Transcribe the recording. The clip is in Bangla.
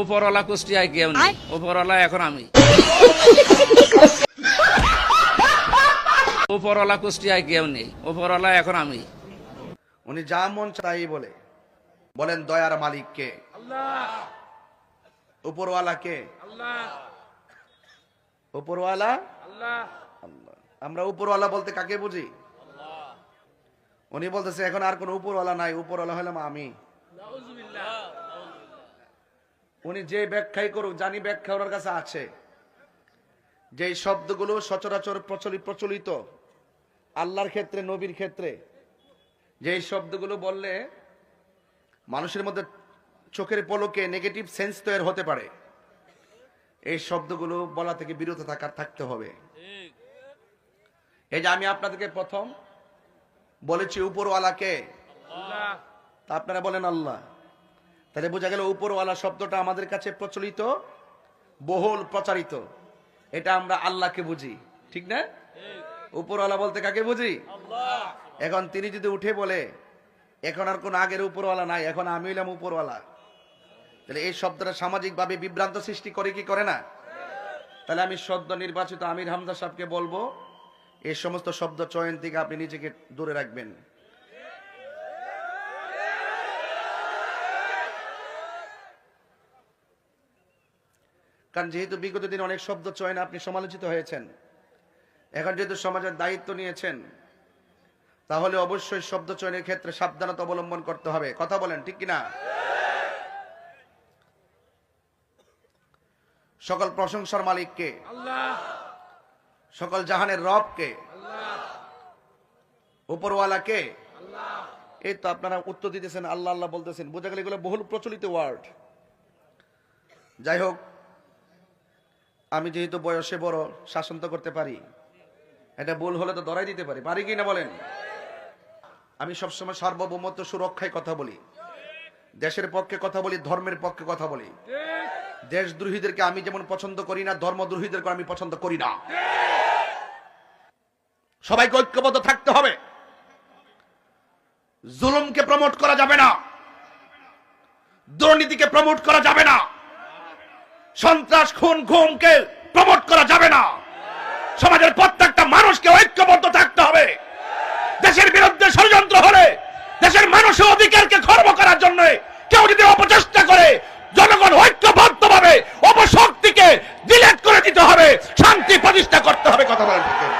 উপরওয়ালা কুষ্টিয়ায় কেউ নেই, উপরওয়ালা এখন আমি। উপরওয়ালা কুষ্টিয়ায় কেউ নেই, উপরওয়ালা এখন আমি। উনি যা মন চাই বলে বলেন। দয়ার মালিক কে? উপরওয়ালা কে? উপরওয়ালা আল্লাহ। আমরা উপরওয়ালা বলতে কাকে বুঝি? উনি বলতেছে এখন আর কোন উপরওয়ালা নাই, উপরওয়ালা হলাম আমি। উনি যে ব্যাখ্যাই করুক, জানি ব্যাখ্যা ওনার কাছে আছে। যে শব্দগুলো সচরাচর প্রচলিত আল্লাহর ক্ষেত্রে, নবীর ক্ষেত্রে, যে শব্দগুলো বললে মানুষের মধ্যে চোখের পলকে নেগেটিভ সেন্স তৈরি হতে পারে, এই শব্দগুলো বলা থেকে বিরত থাকতে হবে। এই যে আমি আপনাদেরকে প্রথম বলেছি উপরওয়ালাকে, তা আপনারা বলেন আল্লাহ। তাহলে বোঝা গেল উপরওয়ালা শব্দটা আমাদের কাছে প্রচলিত, বহুল প্রচারিত। এটা আমরা আল্লাহকে বুঝি, ঠিক না? উপরওয়ালা বলতে কাকে বুঝি? এখন তিনি যদি উঠে বলে এখন আর কোন আগের উপরওয়ালা নাই, এখন আমি হইলাম উপরওয়ালা, তাহলে এই শব্দটা সামাজিকভাবে বিভ্রান্ত সৃষ্টি করে কি করে না? তাহলে আমি সদ্য নির্বাচিত আমির হামজা সাহেবকে বলবো এই সমস্ত শব্দ চয়ন থেকে আপনি নিজেকে দূরে রাখবেন। কারণ যেহেতু বিগত দিনে অনেক শব্দ চয়ন আপনি সমালোচিত হয়েছেন, এখন যেহেতু সমাজের দায়িত্ব নিয়েছেন, তাহলে অবশ্যই শব্দ চয়নের ক্ষেত্রে সাবধানতা অবলম্বন করতে হবে। কথা বলেন ঠিক কিনা? সকল প্রশংসার মালিক কে? আল্লাহ। সকল জাহানের রব কে? আল্লাহ। উপরওয়ালা কে? আল্লাহ। এই তো আপনারা উত্তর দিতেছেন, আল্লাহ আল্লাহ বলতেছেন, বোঝা গেল এগুলো বহুল প্রচলিত ওয়ার্ড। যাই হোক, আমি যেহেতু বয়সে বড়, শাসন তো করতে পারি, এটা ভুল হলে তো ধরাই দিতে পারি, পারি কি না বলেন? আমি সবসময় সার্বভৌমত্ব সুরক্ষায় কথা বলি, দেশের পক্ষে কথা বলি, ধর্মের পক্ষে কথা বলি। দেশদ্রোহীদেরকে আমি যেমন পছন্দ করি না, ধর্মদ্রোহীদেরকে আমি পছন্দ করি না। সবাইকে ঐক্যবদ্ধ থাকতে হবে। জুলুমকে প্রমোট করা যাবে না, দুর্নীতিকে প্রমোট করা যাবে না, সন্ত্রাস খুন গুমকে প্রমোট করা যাবে না। সমাজের প্রত্যেকটা মানুষকে ঐক্যবদ্ধ থাকতে হবে। দেশের বিরুদ্ধে ষড়যন্ত্র হলে দেশের মানুষের অধিকারকে খর্ব করার জন্য কেউ যদি অপচেষ্টা করে, জনগণ ঐক্যবদ্ধভাবে অপশক্তিকে ডিলেট করে দিতে হবে, শান্তি প্রতিষ্ঠা করতে হবে। কথা বলেন ঠিক না?